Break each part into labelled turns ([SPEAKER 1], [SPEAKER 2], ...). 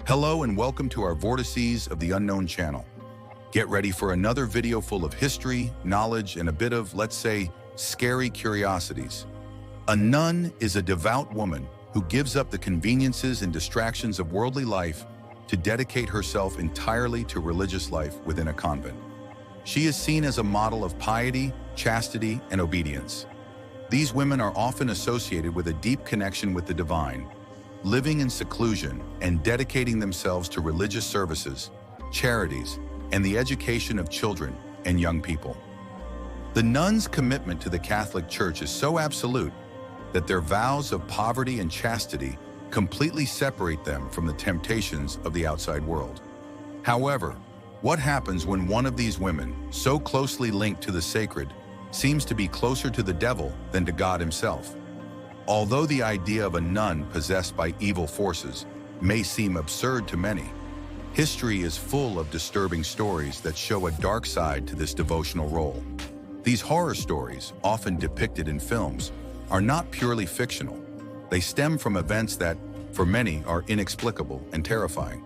[SPEAKER 1] Hello and welcome to our Vortices of the Unknown channel. Get ready for another video full of history, knowledge, and a bit of, let's say, scary curiosities. A nun is a devout woman who gives up the conveniences and distractions of worldly life to dedicate herself entirely to religious life within a convent. She is seen as a model of piety, chastity, and obedience. These women are often associated with a deep connection with the divine, living in seclusion and dedicating themselves to religious services, charities, and the education of children and young people. The nuns' commitment to the Catholic Church is so absolute that their vows of poverty and chastity completely separate them from the temptations of the outside world. However, what happens when one of these women, so closely linked to the sacred, seems to be closer to the devil than to God himself? Although the idea of a nun possessed by evil forces may seem absurd to many, history is full of disturbing stories that show a dark side to this devotional role. These horror stories, often depicted in films, are not purely fictional. They stem from events that, for many, are inexplicable and terrifying.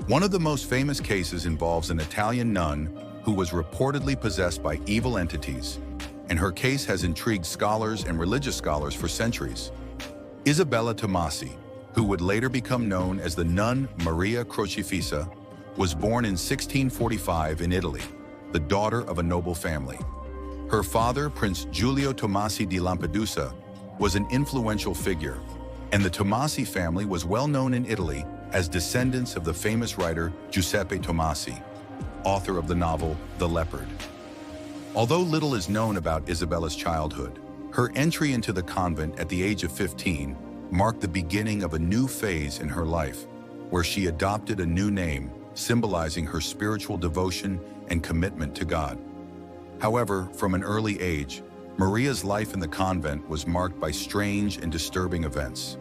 [SPEAKER 1] One of the most famous cases involves an Italian nun who was reportedly possessed by evil entities, and her case has intrigued scholars and religious scholars for centuries. Isabella Tomasi, who would later become known as the nun Maria Crocifissa, was born in 1645 in Italy, the daughter of a noble family. Her father, Prince Giulio Tomasi di Lampedusa, was an influential figure, and the Tomasi family was well known in Italy as descendants of the famous writer Giuseppe Tomasi, author of the novel The Leopard. Although little is known about Isabella's childhood, her entry into the convent at the age of 15 marked the beginning of a new phase in her life, where she adopted a new name, symbolizing her spiritual devotion and commitment to God. However, from an early age, Maria's life in the convent was marked by strange and disturbing events.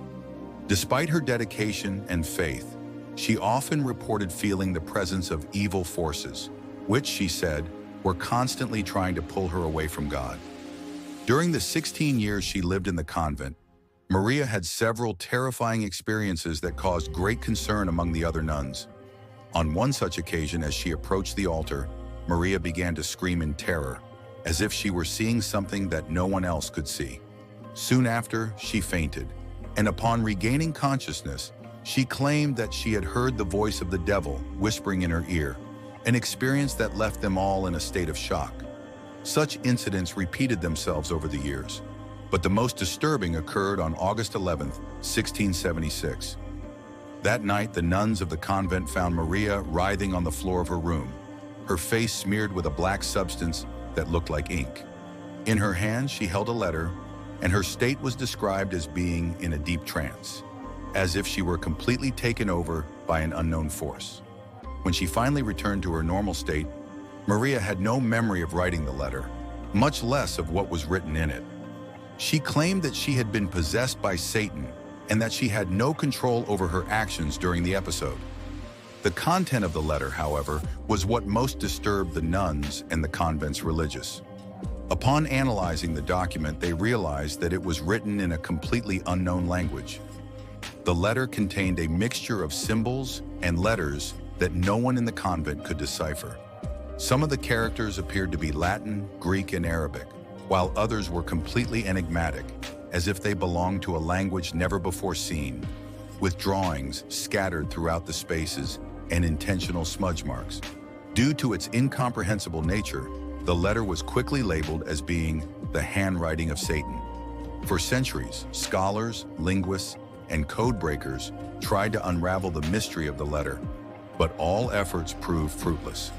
[SPEAKER 1] Despite her dedication and faith, she often reported feeling the presence of evil forces, which, she said, were constantly trying to pull her away from God. During the 16 years she lived in the convent, Maria had several terrifying experiences that caused great concern among the other nuns. On one such occasion, as she approached the altar, Maria began to scream in terror, as if she were seeing something that no one else could see. Soon after, she fainted, and upon regaining consciousness, she claimed that she had heard the voice of the devil whispering in her ear, an experience that left them all in a state of shock. Such incidents repeated themselves over the years, but the most disturbing occurred on August 11, 1676. That night, the nuns of the convent found Maria writhing on the floor of her room, her face smeared with a black substance that looked like ink. In her hand, she held a letter, and her state was described as being in a deep trance, as if she were completely taken over by an unknown force. When she finally returned to her normal state, Maria had no memory of writing the letter, much less of what was written in it. She claimed that she had been possessed by Satan and that she had no control over her actions during the episode. The content of the letter, however, was what most disturbed the nuns and the convent's religious. Upon analyzing the document, they realized that it was written in a completely unknown language. The letter contained a mixture of symbols and letters that no one in the convent could decipher. Some of the characters appeared to be Latin, Greek, and Arabic, while others were completely enigmatic, as if they belonged to a language never before seen, with drawings scattered throughout the spaces and intentional smudge marks. Due to its incomprehensible nature, the letter was quickly labeled as being the handwriting of Satan. For centuries, scholars, linguists, and code breakers tried to unravel the mystery of the letter, but all efforts proved fruitless.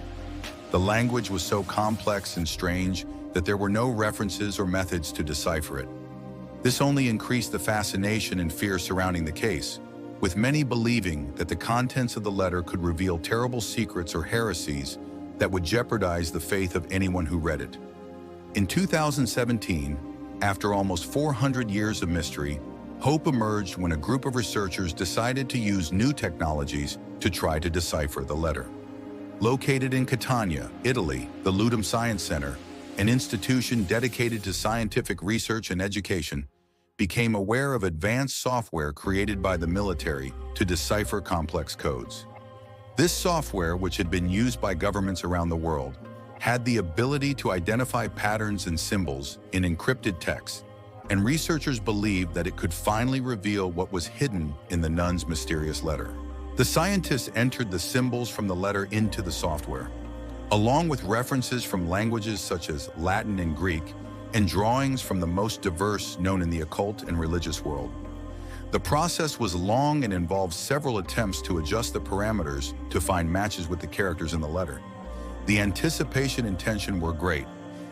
[SPEAKER 1] The language was so complex and strange that there were no references or methods to decipher it. This only increased the fascination and fear surrounding the case, with many believing that the contents of the letter could reveal terrible secrets or heresies that would jeopardize the faith of anyone who read it. In 2017, after almost 400 years of mystery, hope emerged when a group of researchers decided to use new technologies to try to decipher the letter. Located in Catania, Italy, the Ludum Science Center, an institution dedicated to scientific research and education, became aware of advanced software created by the military to decipher complex codes. This software, which had been used by governments around the world, had the ability to identify patterns and symbols in encrypted text, and researchers believed that it could finally reveal what was hidden in the nun's mysterious letter. The scientists entered the symbols from the letter into the software, along with references from languages such as Latin and Greek, and drawings from the most diverse known in the occult and religious world. The process was long and involved several attempts to adjust the parameters to find matches with the characters in the letter. The anticipation and tension were great,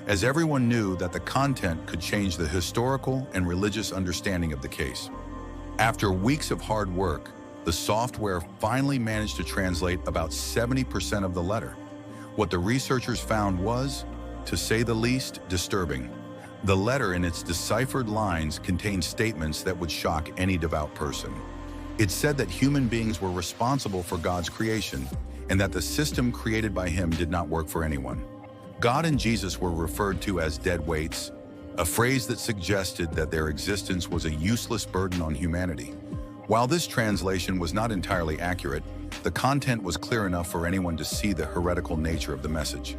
[SPEAKER 1] as everyone knew that the content could change the historical and religious understanding of the case. After weeks of hard work, the software finally managed to translate about 70% of the letter. What the researchers found was, to say the least, disturbing. The letter in its deciphered lines contained statements that would shock any devout person. It said that human beings were responsible for God's creation and that the system created by him did not work for anyone. God and Jesus were referred to as dead weights, a phrase that suggested that their existence was a useless burden on humanity. While this translation was not entirely accurate, the content was clear enough for anyone to see the heretical nature of the message.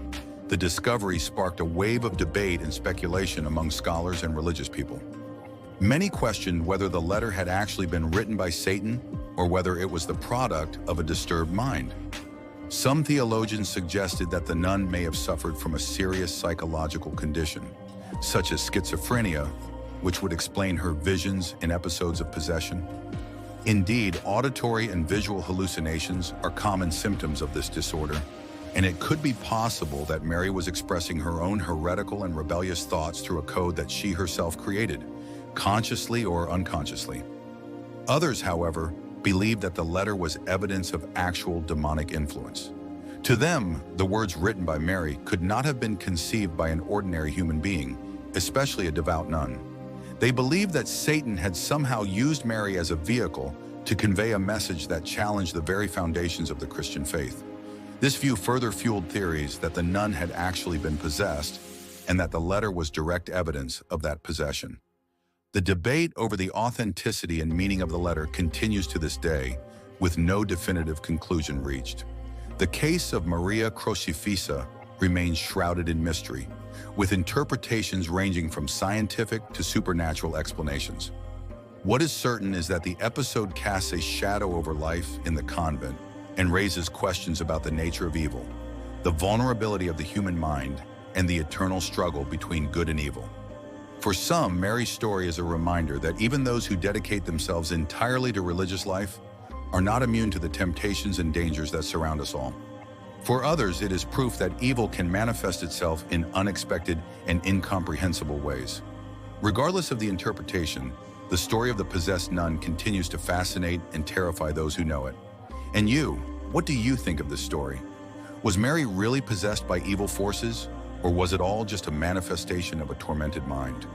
[SPEAKER 1] The discovery sparked a wave of debate and speculation among scholars and religious people. Many questioned whether the letter had actually been written by Satan or whether it was the product of a disturbed mind. Some theologians suggested that the nun may have suffered from a serious psychological condition, such as schizophrenia, which would explain her visions and episodes of possession. Indeed, auditory and visual hallucinations are common symptoms of this disorder, and it could be possible that Mary was expressing her own heretical and rebellious thoughts through a code that she herself created, consciously or unconsciously. Others, however, believed that the letter was evidence of actual demonic influence. To them, the words written by Mary could not have been conceived by an ordinary human being, especially a devout nun. They believed that Satan had somehow used Mary as a vehicle to convey a message that challenged the very foundations of the Christian faith. This view further fueled theories that the nun had actually been possessed and that the letter was direct evidence of that possession. The debate over the authenticity and meaning of the letter continues to this day, with no definitive conclusion reached. The case of Maria Crucifissa remains shrouded in mystery, with interpretations ranging from scientific to supernatural explanations. What is certain is that the episode casts a shadow over life in the convent and raises questions about the nature of evil, the vulnerability of the human mind, and the eternal struggle between good and evil. For some, Mary's story is a reminder that even those who dedicate themselves entirely to religious life are not immune to the temptations and dangers that surround us all. For others, it is proof that evil can manifest itself in unexpected and incomprehensible ways. Regardless of the interpretation, the story of the possessed nun continues to fascinate and terrify those who know it. And you, what do you think of this story? Was Mary really possessed by evil forces, or was it all just a manifestation of a tormented mind?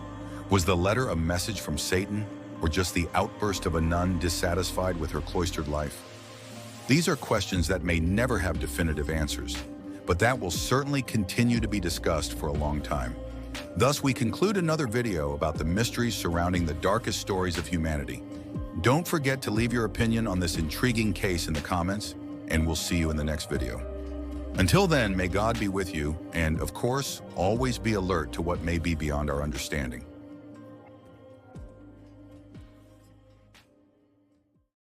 [SPEAKER 1] Was the letter a message from Satan, or just the outburst of a nun dissatisfied with her cloistered life? These are questions that may never have definitive answers, but that will certainly continue to be discussed for a long time. Thus, we conclude another video about the mysteries surrounding the darkest stories of humanity. Don't forget to leave your opinion on this intriguing case in the comments, and we'll see you in the next video. Until then, may God be with you, and of course, always be alert to what may be beyond our understanding.